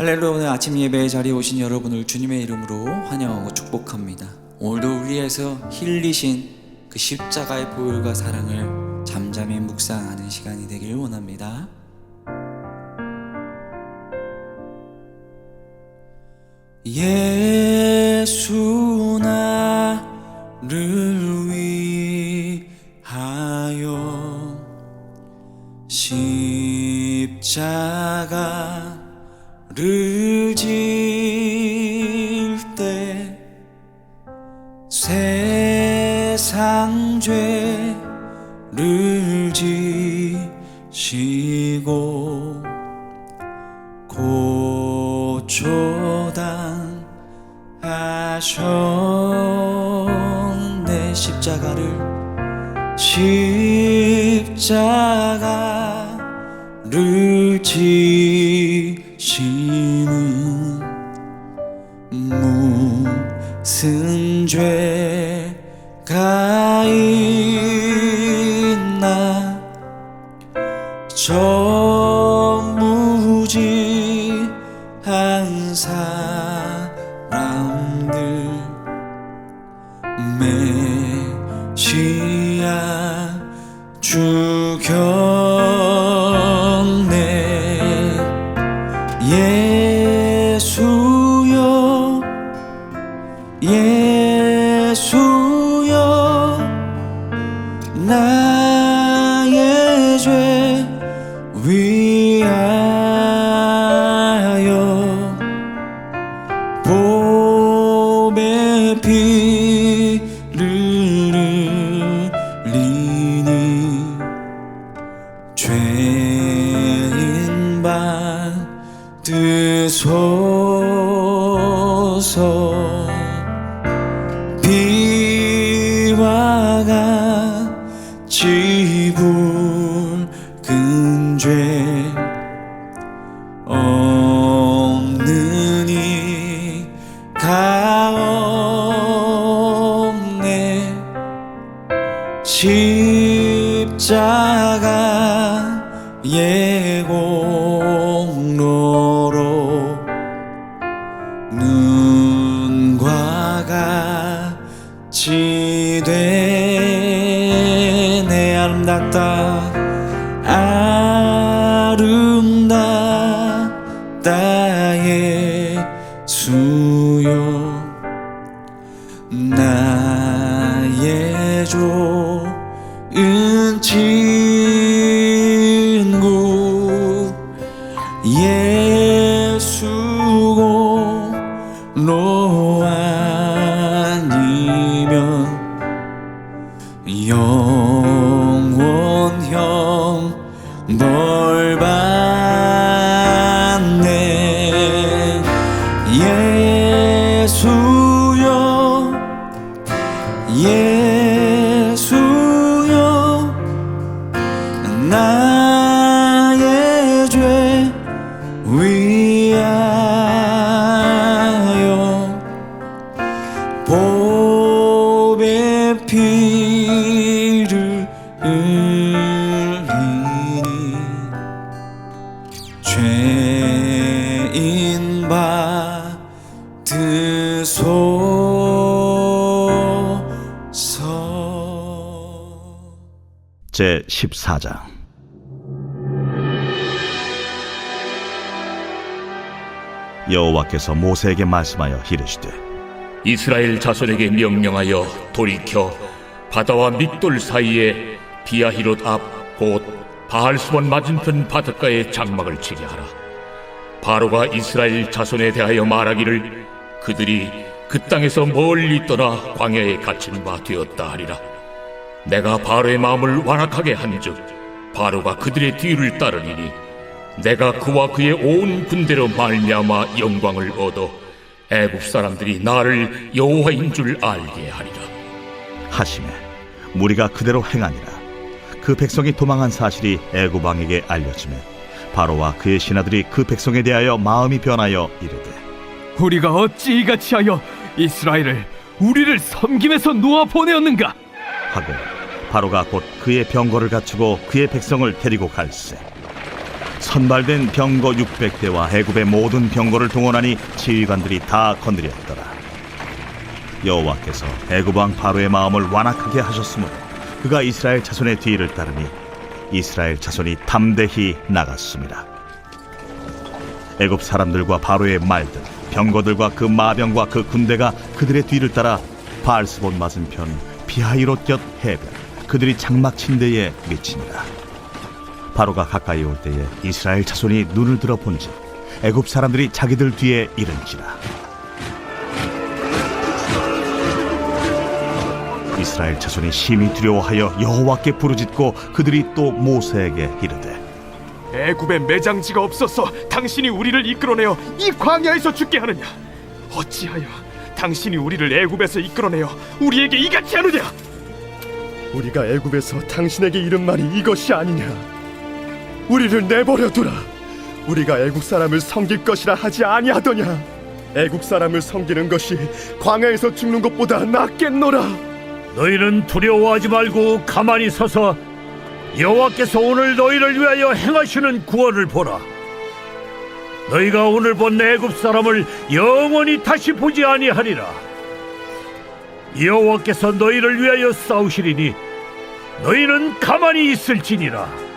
할렐루야. 오늘 아침 예배의 자리에 오신 여러분을 주님의 이름으로 환영하고 축복합니다. 오늘도 우리에서 힐리신 그 십자가의 보혈과 사랑을 잠잠히 묵상하는 시간이 되길 원합니다. 예수 나를 위하여 십자가를 질 때 세상 죄를 지시고 고초당하셨네. 십자가를 지시는 무슨 죄가 있나. 저 무지한 사람들 메시아 죽였네. 예수여 예수여 나의 죄 위하여 봄의 피를 흘리니 죄인 받으소서. 비와 같이 붉은 죄 없는 이가 없네. 십자가의 공로로 눈과 같이 되네. 아름답다 아름답다 예수여 나의 좋은 친구. 예수로 아니면 영원형 벌 받네. 예수여 예수여 나의 죄 위하여 봄의 피를 흘리니 죄인 받으소서. 제 14장. 여호와께서 모세에게 말씀하여 이르시되 이스라엘 자손에게 명령하여 돌이켜 바다와 믹돌 사이에 비아히롯 앞 곧 바알스몬 맞은편 바닷가에 장막을 치게 하라. 바로가 이스라엘 자손에 대하여 말하기를 그들이 그 땅에서 멀리 떠나 광야에 갇힌 바 되었다 하리라. 내가 바로의 마음을 완악하게 한즉 바로가 그들의 뒤를 따르리니 내가 그와 그의 온 군대로 말미암아 영광을 얻어 애굽 사람들이 나를 여호와인 줄 알게 하리라. 하시매 무리가 그대로 행하니라. 그 백성이 도망한 사실이 애굽 왕에게 알려지매 바로와 그의 신하들이 그 백성에 대하여 마음이 변하여 이르되 우리가 어찌 이같이 하여 이스라엘을 우리를 섬김에서 놓아 보내었는가 하고 바로가 곧 그의 병거를 갖추고 그의 백성을 데리고 갈새 선발된 병거 600대와 애굽의 모든 병거를 동원하니 지휘관들이 다 거느렸더라. 여호와께서 애굽 왕 바로의 마음을 완악하게 하셨으므로 그가 이스라엘 자손의 뒤를 따르니 이스라엘 자손이 담대히 나갔습니다. 애굽 사람들과 바로의 말들, 병거들과 그 마병과 그 군대가 그들의 뒤를 따라 바알스본 맞은편 비하이롯 곁 해변, 그들이 장막 친 데에 미치니라. 바로가 가까이 올 때에 이스라엘 자손이 눈을 들어 본즉 애굽 사람들이 자기들 뒤에 이른지라. 이스라엘 자손이 심히 두려워하여 여호와께 부르짖고 그들이 또 모세에게 이르되 애굽에 매장지가 없어서 당신이 우리를 이끌어내어 이 광야에서 죽게 하느냐? 어찌하여 당신이 우리를 애굽에서 이끌어내어 우리에게 이같이 하느냐? 우리가 애굽에서 당신에게 이른 말이 이것이 아니냐? 우리를 내버려 두라. 우리가 애국 사람을 섬길 것이라 하지 아니하더냐? 애국 사람을 섬기는 것이 광야에서 죽는 것보다 낫겠노라. 너희는 두려워하지 말고 가만히 서서 여호와께서 오늘 너희를 위하여 행하시는 구원을 보라. 너희가 오늘 본 애굽 사람을 영원히 다시 보지 아니하리라. 여호와께서 너희를 위하여 싸우시리니 너희는 가만히 있을지니라.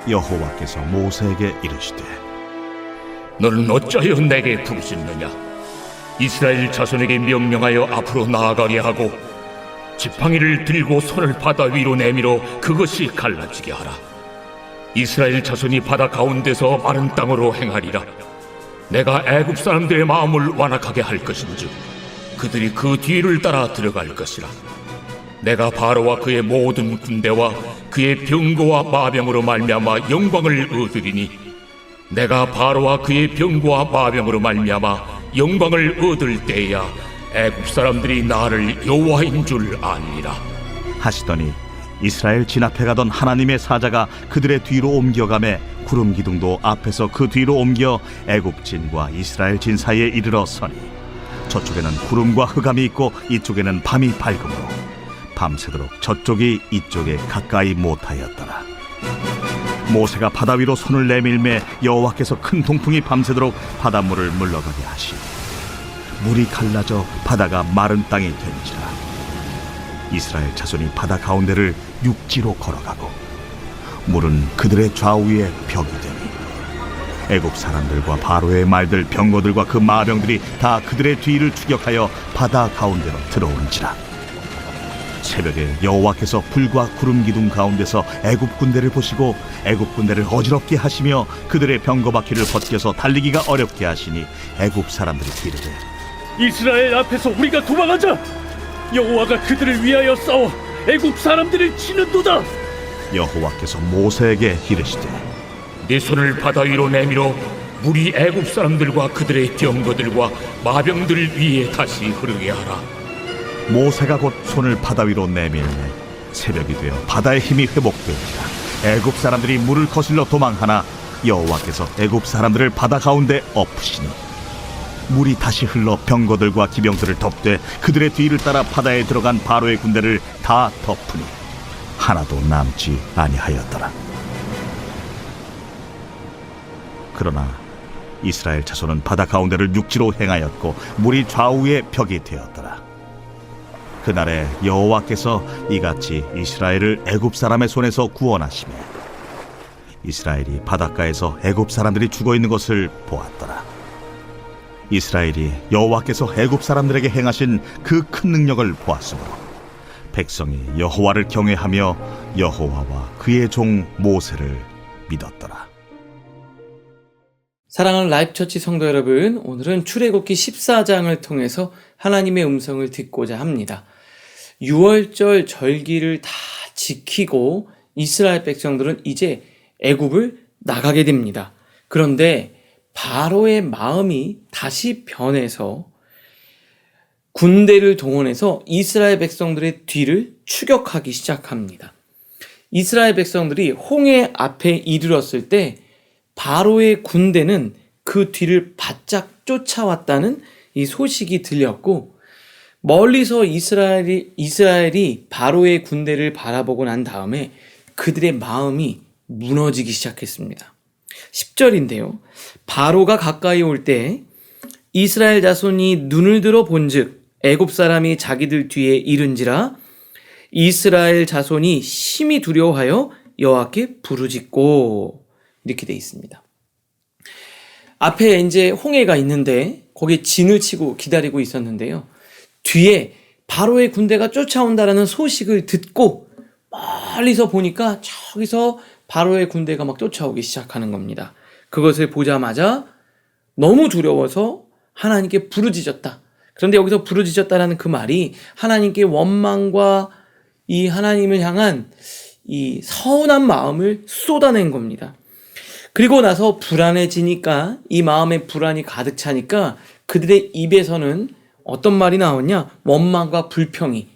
여호와께서 모세에게 이르시되 너는 어찌하여 내게 부르짖느냐? 이스라엘 자손에게 명령하여 앞으로 나아가게 하고 지팡이를 들고 손을 바다 위로 내밀어 그것이 갈라지게 하라. 이스라엘 자손이 바다 가운데서 마른 땅으로 행하리라. 내가 애굽 사람들의 마음을 완악하게 할 것인즉 그들이 그 뒤를 따라 들어갈 것이라. 내가 바로와 그의 모든 군대와 그의 병거와 마병으로 말미암아 영광을 얻으리니 내가 바로와 그의 병거와 마병으로 말미암아 영광을 얻을 때야 애굽 사람들이 나를 여호와인 줄 아니라 하시더니 이스라엘 진 앞에 가던 하나님의 사자가 그들의 뒤로 옮겨가매 구름 기둥도 앞에서 그 뒤로 옮겨 애굽 진과 이스라엘 진 사이에 이르러 서니 저쪽에는 구름과 흑암이 있고 이쪽에는 밤이 밝음으로 밤새도록 저쪽이 이쪽에 가까이 못하였더라. 모세가 바다 위로 손을 내밀매 여호와께서 큰 동풍이 밤새도록 바닷물을 물러가게 하시니 물이 갈라져 바다가 마른 땅이 된지라. 이스라엘 자손이 바다 가운데를 육지로 걸어가고 물은 그들의 좌우에 벽이 되니 애굽 사람들과 바로의 말들 병거들과 그 마병들이 다 그들의 뒤를 추격하여 바다 가운데로 들어오는지라. 새벽에 여호와께서 불과 구름 기둥 가운데서 애굽 군대를 보시고 애굽 군대를 어지럽게 하시며 그들의 병거 바퀴를 벗겨서 달리기가 어렵게 하시니 애굽 사람들이 이르되 이스라엘 앞에서 우리가 도망하자. 여호와가 그들을 위하여 싸워 애굽 사람들을 치는도다. 여호와께서 모세에게 이르시되 네 손을 바다 위로 내밀어 물이 애굽 사람들과 그들의 병거들과 마병들 위에 다시 흐르게 하라. 모세가 곧 손을 바다 위로 내밀매 새벽이 되어 바다의 힘이 회복되니라. 애굽 사람들이 물을 거슬러 도망하나 여호와께서 애굽 사람들을 바다 가운데 엎으시니 물이 다시 흘러 병거들과 기병들을 덮되 그들의 뒤를 따라 바다에 들어간 바로의 군대를 다 덮으니 하나도 남지 아니하였더라. 그러나 이스라엘 자손은 바다 가운데를 육지로 행하였고 물이 좌우에 벽이 되었더라. 그날에 여호와께서 이같이 이스라엘을 애굽 사람의 손에서 구원하시며 이스라엘이 바닷가에서 애굽 사람들이 죽어 있는 것을 보았더라. 이스라엘이 여호와께서 애굽 사람들에게 행하신 그 큰 능력을 보았으므로 백성이 여호와를 경외하며 여호와와 그의 종 모세를 믿었더라. 사랑하는 라이프처치 성도 여러분, 오늘은 출애굽기 14장을 통해서 하나님의 음성을 듣고자 합니다. 6월절 절기를 다 지키고 이스라엘 백성들은 이제 애굽을 나가게 됩니다. 그런데 바로의 마음이 다시 변해서 군대를 동원해서 이스라엘 백성들의 뒤를 추격하기 시작합니다. 이스라엘 백성들이 홍해 앞에 이르렀을 때 바로의 군대는 그 뒤를 바짝 쫓아왔다는 이 소식이 들렸고 멀리서 이스라엘이 바로의 군대를 바라보고 난 다음에 그들의 마음이 무너지기 시작했습니다. 10절인데요. 바로가 가까이 올 때 이스라엘 자손이 눈을 들어 본즉 애굽 사람이 자기들 뒤에 이른지라 이스라엘 자손이 심히 두려워하여 여호와께 부르짖고, 이렇게 돼 있습니다. 앞에 이제 홍해가 있는데 거기에 진을 치고 기다리고 있었는데요. 뒤에 바로의 군대가 쫓아온다라는 소식을 듣고 멀리서 보니까 저기서 바로의 군대가 막 쫓아오기 시작하는 겁니다. 그것을 보자마자 너무 두려워서 하나님께 부르짖었다. 그런데 여기서 부르짖었다라는 그 말이 하나님께 원망과 이 하나님을 향한 이 서운한 마음을 쏟아낸 겁니다. 그리고 나서 불안해지니까, 이 마음에 불안이 가득 차니까 그들의 입에서는 어떤 말이 나왔냐? 원망과 불평이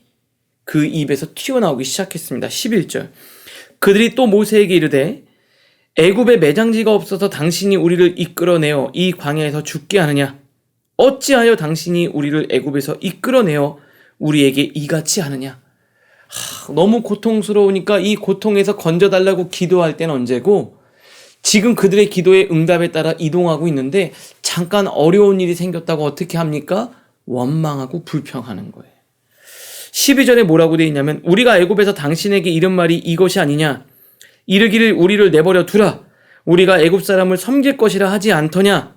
그 입에서 튀어나오기 시작했습니다. 11절. 그들이 또 모세에게 이르되 애굽에 매장지가 없어서 당신이 우리를 이끌어내어 이 광야에서 죽게 하느냐? 어찌하여 당신이 우리를 애굽에서 이끌어내어 우리에게 이같이 하느냐? 너무 고통스러우니까 이 고통에서 건져달라고 기도할 때는 언제고, 지금 그들의 기도의 응답에 따라 이동하고 있는데 잠깐 어려운 일이 생겼다고 어떻게 합니까? 원망하고 불평하는 거예요. 12절에 뭐라고 되어 있냐면 우리가 애굽에서 당신에게 이른 말이 이것이 아니냐? 이르기를 우리를 내버려 두라. 우리가 애굽 사람을 섬길 것이라 하지 않더냐?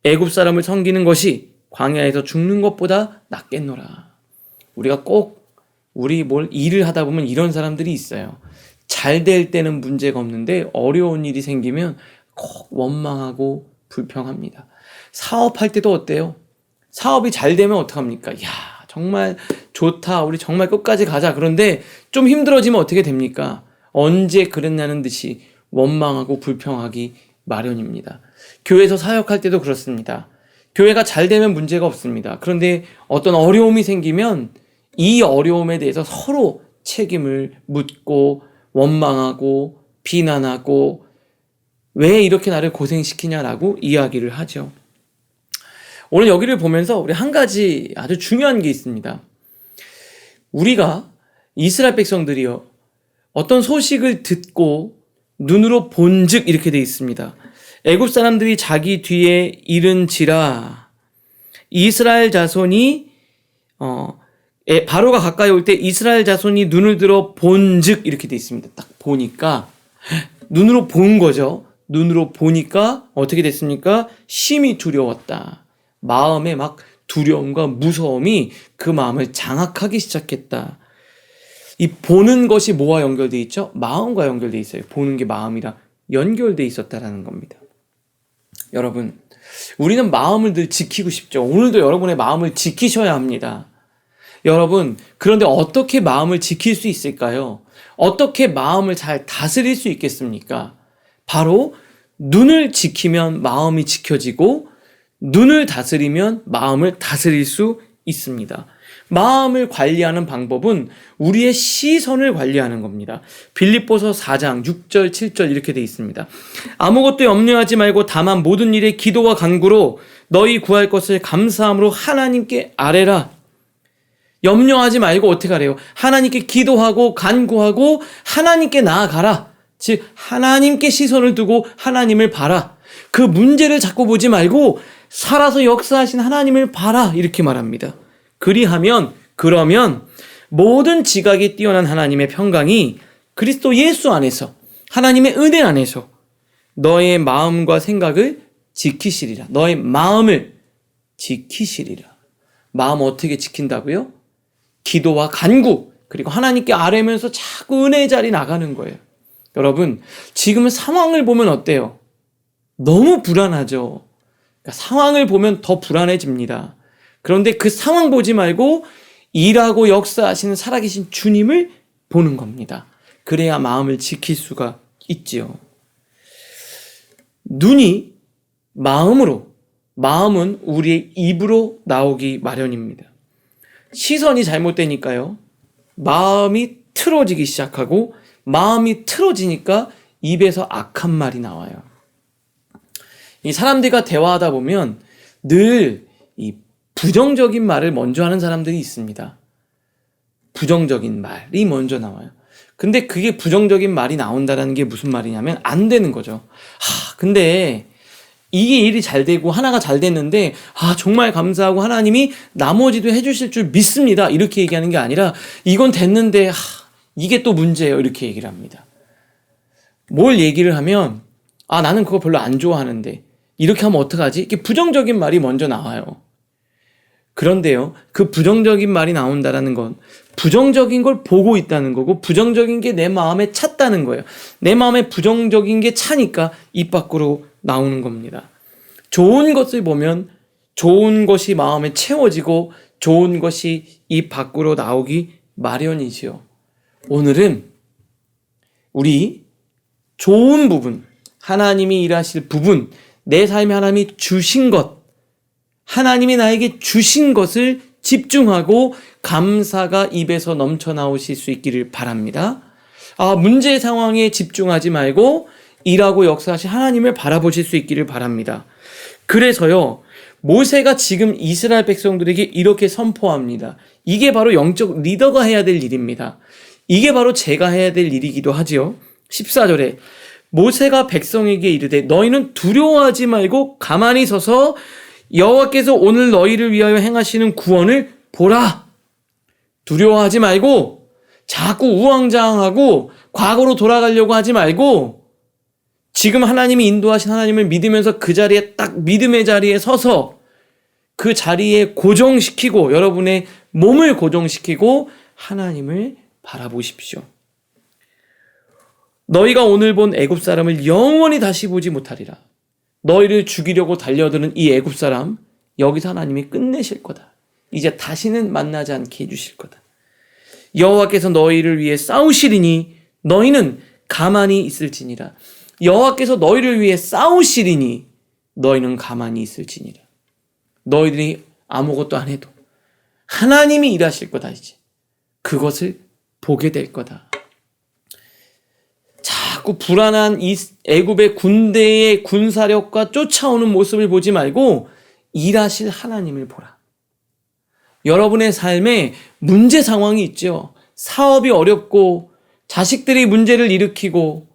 애굽 사람을 섬기는 것이 광야에서 죽는 것보다 낫겠노라. 우리가 꼭 우리 일을 하다 보면 이런 사람들이 있어요. 잘 될 때는 문제가 없는데 어려운 일이 생기면 꼭 원망하고 불평합니다. 사업할 때도 어때요? 사업이 잘 되면 어떡합니까? 야, 정말 좋다. 우리 정말 끝까지 가자. 그런데 좀 힘들어지면 어떻게 됩니까? 언제 그랬냐는 듯이 원망하고 불평하기 마련입니다. 교회에서 사역할 때도 그렇습니다. 교회가 잘 되면 문제가 없습니다. 그런데 어떤 어려움이 생기면 이 어려움에 대해서 서로 책임을 묻고 원망하고 비난하고 왜 이렇게 나를 고생시키냐라고 이야기를 하죠. 오늘 여기를 보면서 우리 한 가지 아주 중요한 게 있습니다. 우리가 이스라엘 백성들이요, 어떤 소식을 듣고 눈으로 본즉 이렇게 돼 있습니다. 애굽 사람들이 자기 뒤에 이른지라 이스라엘 자손이 바로가 가까이 올 때 이스라엘 자손이 눈을 들어 본즉 이렇게 돼 있습니다. 딱 보니까 눈으로 본 거죠. 눈으로 보니까 어떻게 됐습니까? 심히 두려웠다. 마음에 막 두려움과 무서움이 그 마음을 장악하기 시작했다. 이 보는 것이 뭐와 연결돼 있죠? 마음과 연결돼 있어요. 보는 게 마음이랑 연결돼 있었다라는 겁니다. 여러분, 우리는 마음을 늘 지키고 싶죠. 오늘도 여러분의 마음을 지키셔야 합니다. 여러분, 그런데 어떻게 마음을 지킬 수 있을까요? 어떻게 마음을 잘 다스릴 수 있겠습니까? 바로 눈을 지키면 마음이 지켜지고 눈을 다스리면 마음을 다스릴 수 있습니다. 마음을 관리하는 방법은 우리의 시선을 관리하는 겁니다. 빌립보서 4장 6절 7절 이렇게 되어 있습니다. 아무것도 염려하지 말고 다만 모든 일에 기도와 간구로 너희 구할 것을 감사함으로 하나님께 아뢰라. 염려하지 말고 어떻게 하래요? 하나님께 기도하고 간구하고 하나님께 나아가라. 즉 하나님께 시선을 두고 하나님을 봐라. 그 문제를 자꾸 보지 말고 살아서 역사하신 하나님을 봐라. 이렇게 말합니다. 그러면 모든 지각이 뛰어난 하나님의 평강이 그리스도 예수 안에서 하나님의 은혜 안에서 너의 마음과 생각을 지키시리라. 너의 마음을 지키시리라. 마음 어떻게 지킨다고요? 기도와 간구, 그리고 하나님께 아뢰면서 자꾸 은혜의 자리 나가는 거예요. 여러분, 지금 상황을 보면 어때요? 너무 불안하죠. 그러니까 상황을 보면 더 불안해집니다. 그런데 그 상황 보지 말고 일하고 역사하시는 살아계신 주님을 보는 겁니다. 그래야 마음을 지킬 수가 있지요. 눈이 마음은 우리의 입으로 나오기 마련입니다. 시선이 잘못되니까요, 마음이 틀어지기 시작하고 마음이 틀어지니까 입에서 악한 말이 나와요. 이 사람들과 대화하다 보면 늘 이 부정적인 말을 먼저 하는 사람들이 있습니다. 부정적인 말이 먼저 나와요. 근데 그게 부정적인 말이 나온다라는 게 무슨 말이냐면 안 되는 거죠. 근데 이게 일이 잘 되고 하나가 잘 됐는데 정말 감사하고 하나님이 나머지도 해주실 줄 믿습니다. 이렇게 얘기하는 게 아니라 이건 됐는데 이게 또 문제예요. 이렇게 얘기를 합니다. 뭘 얘기를 하면 나는 그거 별로 안 좋아하는데 이렇게 하면 어떡하지? 이렇게 부정적인 말이 먼저 나와요. 그런데요, 그 부정적인 말이 나온다라는 건 부정적인 걸 보고 있다는 거고 부정적인 게 내 마음에 찼다는 거예요. 내 마음에 부정적인 게 차니까 입 밖으로 나오는 겁니다. 좋은 것을 보면 좋은 것이 마음에 채워지고 좋은 것이 입 밖으로 나오기 마련이지요. 오늘은 우리 좋은 부분, 하나님이 일하실 부분, 내 삶에 하나님이 주신 것, 하나님이 나에게 주신 것을 집중하고 감사가 입에서 넘쳐 나오실 수 있기를 바랍니다. 문제 상황에 집중하지 말고 일하고 역사하신 하나님을 바라보실 수 있기를 바랍니다. 그래서요, 모세가 지금 이스라엘 백성들에게 이렇게 선포합니다. 이게 바로 영적 리더가 해야 될 일입니다. 이게 바로 제가 해야 될 일이기도 하지요. 14절에 모세가 백성에게 이르되 너희는 두려워하지 말고 가만히 서서 여호와께서 오늘 너희를 위하여 행하시는 구원을 보라. 두려워하지 말고 자꾸 우왕좌왕하고 과거로 돌아가려고 하지 말고 지금 하나님이 인도하신 하나님을 믿으면서 그 자리에 딱 믿음의 자리에 서서 그 자리에 고정시키고 여러분의 몸을 고정시키고 하나님을 바라보십시오. 너희가 오늘 본 애굽 사람을 영원히 다시 보지 못하리라. 너희를 죽이려고 달려드는 이 애굽 사람 여기서 하나님이 끝내실 거다. 이제 다시는 만나지 않게 해주실 거다. 여호와께서 너희를 위해 싸우시리니 너희는 가만히 있을지니라. 여호와께서 너희를 위해 싸우시리니 너희는 가만히 있을지니라. 너희들이 아무것도 안 해도 하나님이 일하실 거다. 이제 그것을 보게 될 거다. 자꾸 불안한 이 애굽의 군대의 군사력과 쫓아오는 모습을 보지 말고 일하실 하나님을 보라. 여러분의 삶에 문제 상황이 있죠. 사업이 어렵고 자식들이 문제를 일으키고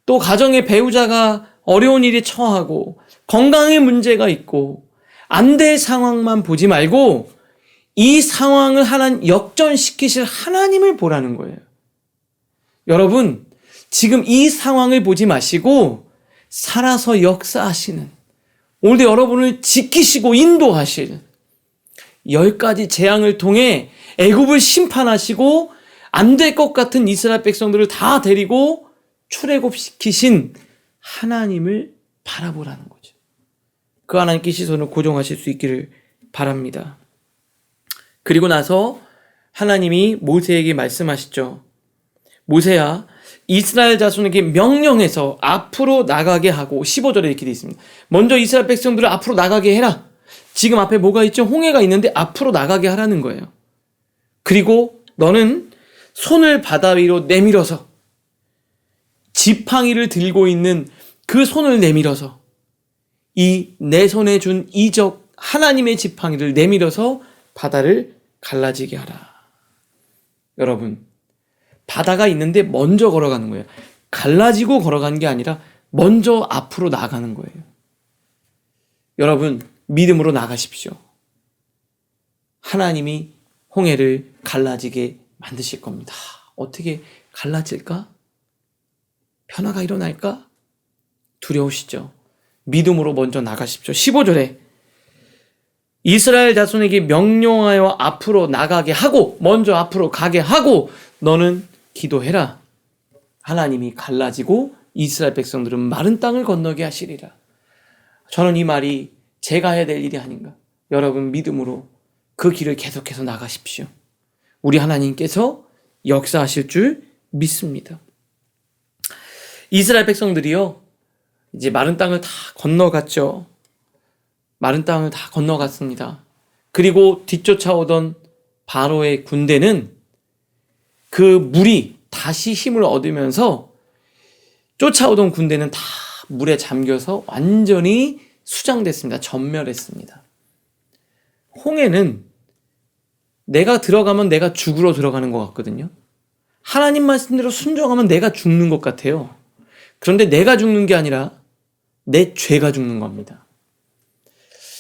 또 가정의 배우자가 어려운 일에 처하고 건강에 문제가 있고 안 될 상황만 보지 말고 이 상황을 역전시키실 하나님을 보라는 거예요. 여러분, 지금 이 상황을 보지 마시고 살아서 역사하시는, 오늘도 여러분을 지키시고 인도하시는 10가지 재앙을 통해 애굽을 심판하시고 안 될 것 같은 이스라엘 백성들을 다 데리고 출애굽시키신 하나님을 바라보라는 거죠. 그 하나님께 시선을 고정하실 수 있기를 바랍니다. 그리고 나서 하나님이 모세에게 말씀하시죠. 모세야, 이스라엘 자손에게 명령해서 앞으로 나가게 하고 15절에 이렇게 되어 있습니다. 먼저 이스라엘 백성들을 앞으로 나가게 해라. 지금 앞에 뭐가 있죠? 홍해가 있는데 앞으로 나가게 하라는 거예요. 그리고 너는 손을 바다 위로 내밀어서 지팡이를 들고 있는 그 손을 내밀어서 이 내 손에 준 이적 하나님의 지팡이를 내밀어서 바다를 갈라지게 하라. 여러분, 바다가 있는데 먼저 걸어가는 거예요. 갈라지고 걸어가는 게 아니라 먼저 앞으로 나가는 거예요. 여러분, 믿음으로 나가십시오. 하나님이 홍해를 갈라지게 만드실 겁니다. 어떻게 갈라질까? 변화가 일어날까? 두려우시죠? 믿음으로 먼저 나가십시오. 15절에 이스라엘 자손에게 명령하여 앞으로 나가게 하고 먼저 앞으로 가게 하고 너는 기도해라. 하나님이 갈라지고 이스라엘 백성들은 마른 땅을 건너게 하시리라. 저는 이 말이 제가 해야 될 일이 아닌가. 여러분, 믿음으로 그 길을 계속해서 나가십시오. 우리 하나님께서 역사하실 줄 믿습니다. 이스라엘 백성들이요, 이제 마른 땅을 다 건너갔죠. 마른 땅을 다 건너갔습니다. 그리고 뒤쫓아오던 바로의 군대는 그 물이 다시 힘을 얻으면서 쫓아오던 군대는 다 물에 잠겨서 완전히 수장됐습니다. 전멸했습니다. 홍해는 내가 들어가면 내가 죽으러 들어가는 것 같거든요. 하나님 말씀대로 순종하면 내가 죽는 것 같아요. 그런데 내가 죽는 게 아니라 내 죄가 죽는 겁니다.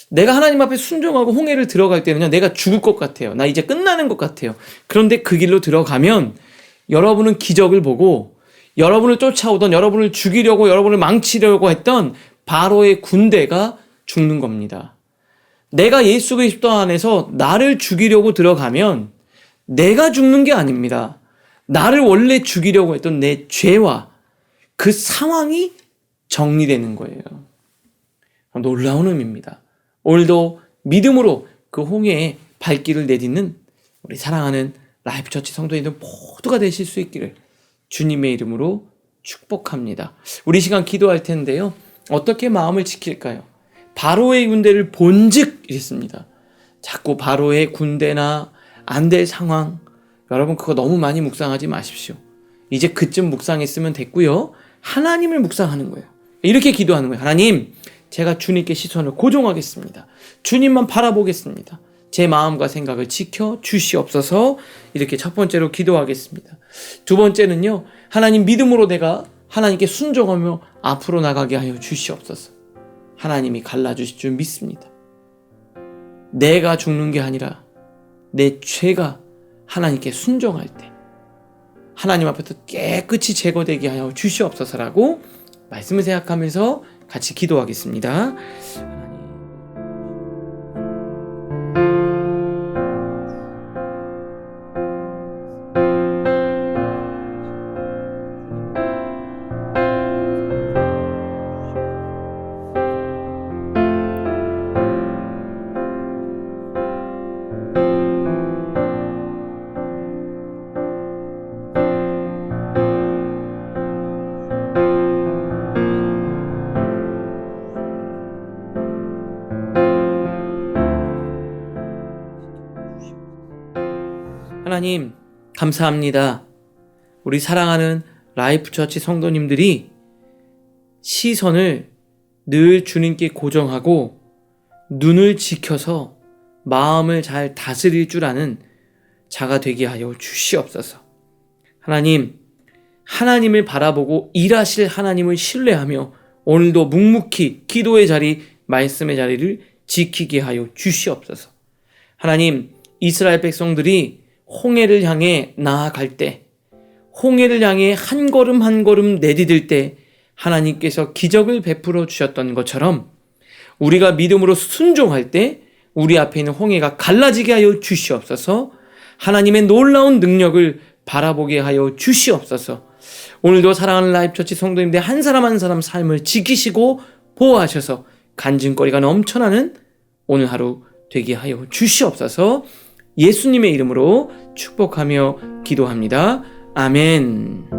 내가 하나님 앞에 순종하고 홍해를 들어갈 때는요, 내가 죽을 것 같아요. 나 이제 끝나는 것 같아요. 그런데 그 길로 들어가면 여러분은 기적을 보고 여러분을 쫓아오던, 여러분을 죽이려고, 여러분을 망치려고 했던 바로의 군대가 죽는 겁니다. 내가 예수 그리스도 안에서 나를 죽이려고 들어가면 내가 죽는 게 아닙니다. 나를 원래 죽이려고 했던 내 죄와 그 상황이 정리되는 거예요. 놀라운 의미입니다. 오늘도 믿음으로 그 홍해에 발길을 내딛는 우리 사랑하는 라이프처치 성도님들 모두가 되실 수 있기를 주님의 이름으로 축복합니다. 우리 시간 기도할 텐데요. 어떻게 마음을 지킬까요? 바로의 군대를 본즉 이랬습니다. 자꾸 바로의 군대나 안 될 상황, 여러분 그거 너무 많이 묵상하지 마십시오. 이제 그쯤 묵상했으면 됐고요. 하나님을 묵상하는 거예요. 이렇게 기도하는 거예요. 하나님, 제가 주님께 시선을 고정하겠습니다. 주님만 바라보겠습니다. 제 마음과 생각을 지켜 주시옵소서. 이렇게 첫 번째로 기도하겠습니다. 두 번째는요, 하나님 믿음으로 내가 하나님께 순종하며 앞으로 나가게 하여 주시옵소서. 하나님이 갈라주실 줄 믿습니다. 내가 죽는 게 아니라 내 죄가 하나님께 순종할 때 하나님 앞에서 깨끗이 제거되게 하여 주시옵소서라고 말씀을 생각하면서 같이 기도하겠습니다. 하나님 감사합니다. 우리 사랑하는 라이프처치 성도님들이 시선을 늘 주님께 고정하고 눈을 지켜서 마음을 잘 다스릴 줄 아는 자가 되게 하여 주시옵소서. 하나님, 하나님을 바라보고 일하실 하나님을 신뢰하며 오늘도 묵묵히 기도의 자리, 말씀의 자리를 지키게 하여 주시옵소서. 하나님, 이스라엘 백성들이 홍해를 향해 나아갈 때, 홍해를 향해 한 걸음 한 걸음 내디딜 때 하나님께서 기적을 베풀어 주셨던 것처럼 우리가 믿음으로 순종할 때 우리 앞에 있는 홍해가 갈라지게 하여 주시옵소서. 하나님의 놀라운 능력을 바라보게 하여 주시옵소서. 오늘도 사랑하는 라이프처치 성도님들 한 사람 한 사람 삶을 지키시고 보호하셔서 간증거리가 넘쳐나는 오늘 하루 되게 하여 주시옵소서. 예수님의 이름으로 축복하며 기도합니다. 아멘.